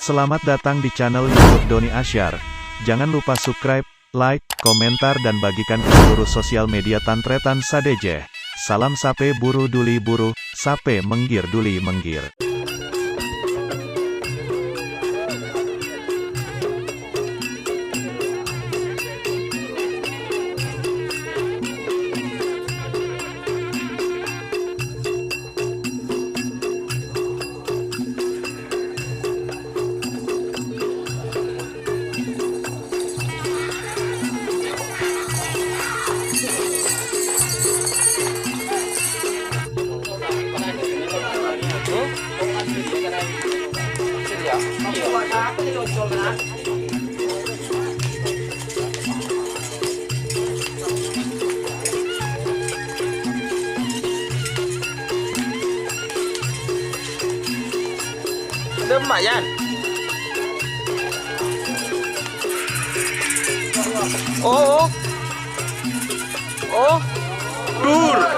Selamat datang di channel YouTube Doni Asyar. Jangan lupa subscribe, like, komentar dan bagikan ke seluruh sosial media Tantretan Sadejeh. Salam sape buru duli buru, sape menggir duli menggir. Demak Yan. Oh. Dur.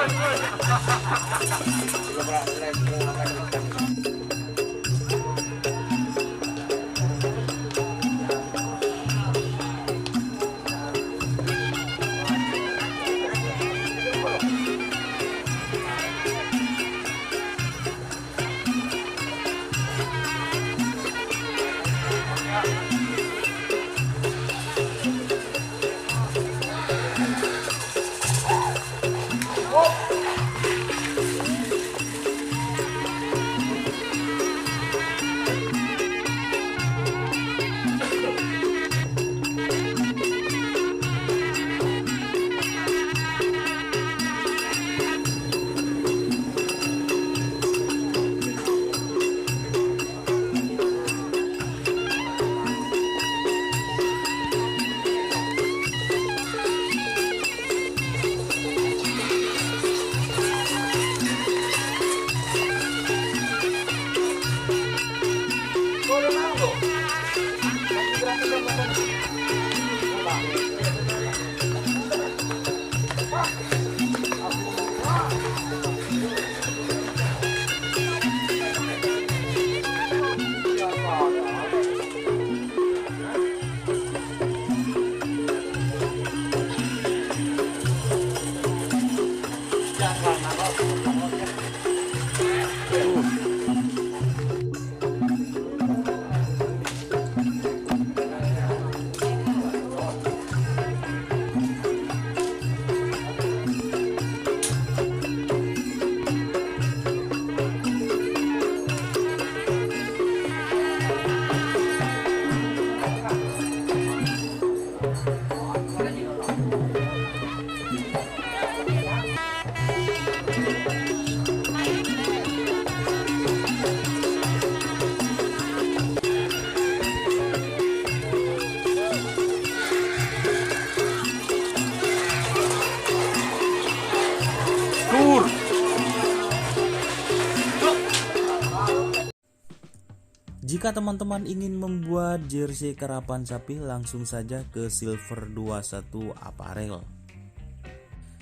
Jika teman-teman ingin membuat jersey karapan sapi, langsung saja ke Silver 21 Apparel.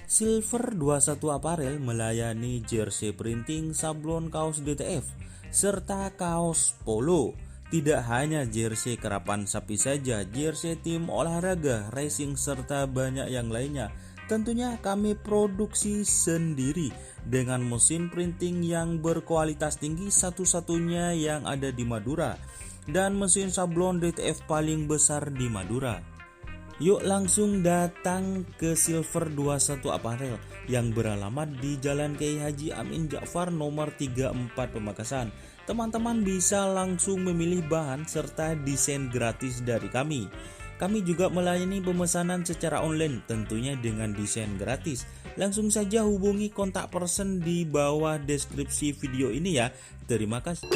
Silver 21 Apparel melayani jersey printing, sablon, kaos DTF, serta kaos polo. Tidak hanya jersey karapan sapi saja, jersey tim olahraga, racing, serta banyak yang lainnya. Tentunya kami produksi sendiri dengan mesin printing yang berkualitas tinggi, satu-satunya yang ada di Madura, dan mesin sablon DTF paling besar di Madura. Yuk langsung datang ke Silver 21 Apparel yang beralamat di Jalan Kiai Haji Amin Ja'far nomor 34 Pamekasan. Teman-teman bisa langsung memilih bahan serta desain gratis dari kami. Kami juga melayani pemesanan secara online, tentunya dengan desain gratis. Langsung saja hubungi kontak person di bawah deskripsi video ini ya. Terima kasih.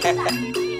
Hehehe